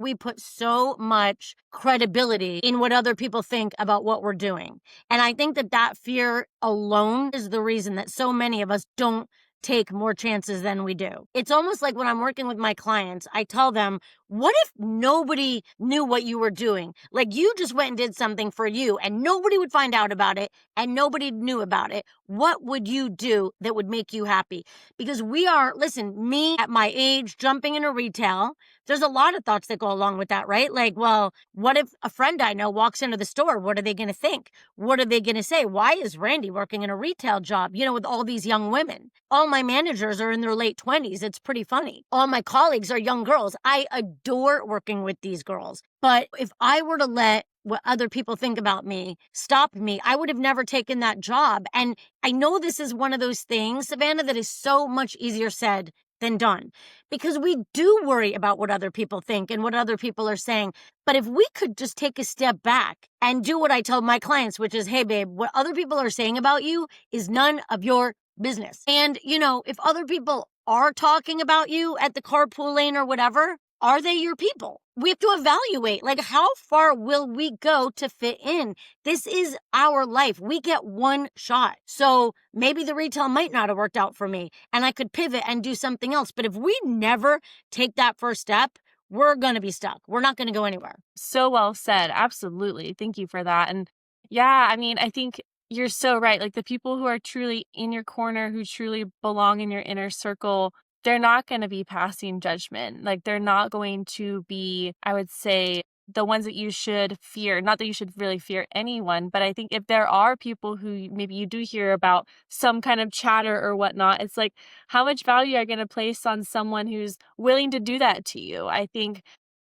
we put so much credibility in what other people think about what we're doing. And I think that that fear alone is the reason that so many of us don't take more chances than we do. It's almost like when I'm working with my clients, I tell them, what if nobody knew what you were doing? Like you just went and did something for you and nobody would find out about it and nobody knew about it. What would you do that would make you happy? Because listen, me at my age, jumping into retail, there's a lot of thoughts that go along with that, right? Like, well, what if a friend I know walks into the store? What are they going to think? What are they going to say? Why is Randy working in a retail job, with all these young women? All my managers are in their late 20s. It's pretty funny. All my colleagues are young girls. I adore working with these girls. But if I were to let what other people think about me stop me, I would have never taken that job. And I know this is one of those things, Savannah, that is so much easier said than done, because we do worry about what other people think and what other people are saying. But if we could just take a step back and do what I tell my clients, which is, hey, babe, what other people are saying about you is none of your business. And, if other people are talking about you at the carpool lane or whatever, are they your people? We have to evaluate, like, how far will we go to fit in? This is our life. We get one shot. So maybe the retail might not have worked out for me and I could pivot and do something else. But if we never take that first step, we're going to be stuck. We're not going to go anywhere. So well said. Absolutely. Thank you for that. And yeah, I mean, I think you're so right. Like the people who are truly in your corner, who truly belong in your inner circle, they're not going to be passing judgment. Like they're not going to be, I would say, the ones that you should fear. Not that you should really fear anyone, but I think if there are people who maybe you do hear about some kind of chatter or whatnot, it's like, how much value are you going to place on someone who's willing to do that to you? I think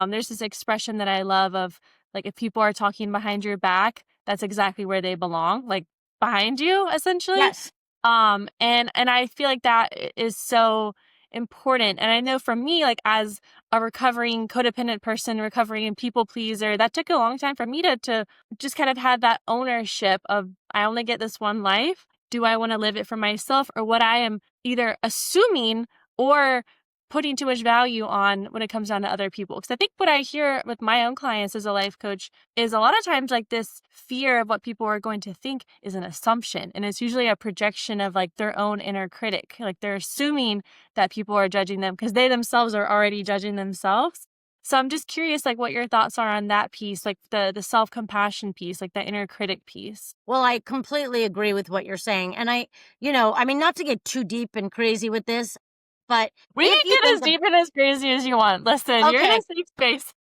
there's this expression that I love of, like, if people are talking behind your back, that's exactly where they belong, like behind you, essentially. Yes. And I feel like that is so important. And I know for me, like as a recovering codependent person, recovering people pleaser, that took a long time for me to just kind of have that ownership of, I only get this one life. Do I want to live it for myself, or what I am either assuming or putting too much value on when it comes down to other people? Because I think what I hear with my own clients as a life coach is a lot of times like this fear of what people are going to think is an assumption. And it's usually a projection of like their own inner critic. Like they're assuming that people are judging them because they themselves are already judging themselves. So I'm just curious, like what your thoughts are on that piece, like the self-compassion piece, like the inner critic piece. Well, I completely agree with what you're saying. And not to get too deep and crazy with this, but We if can you get as think deep and as crazy as you want. Listen, you're in okay, a safe space.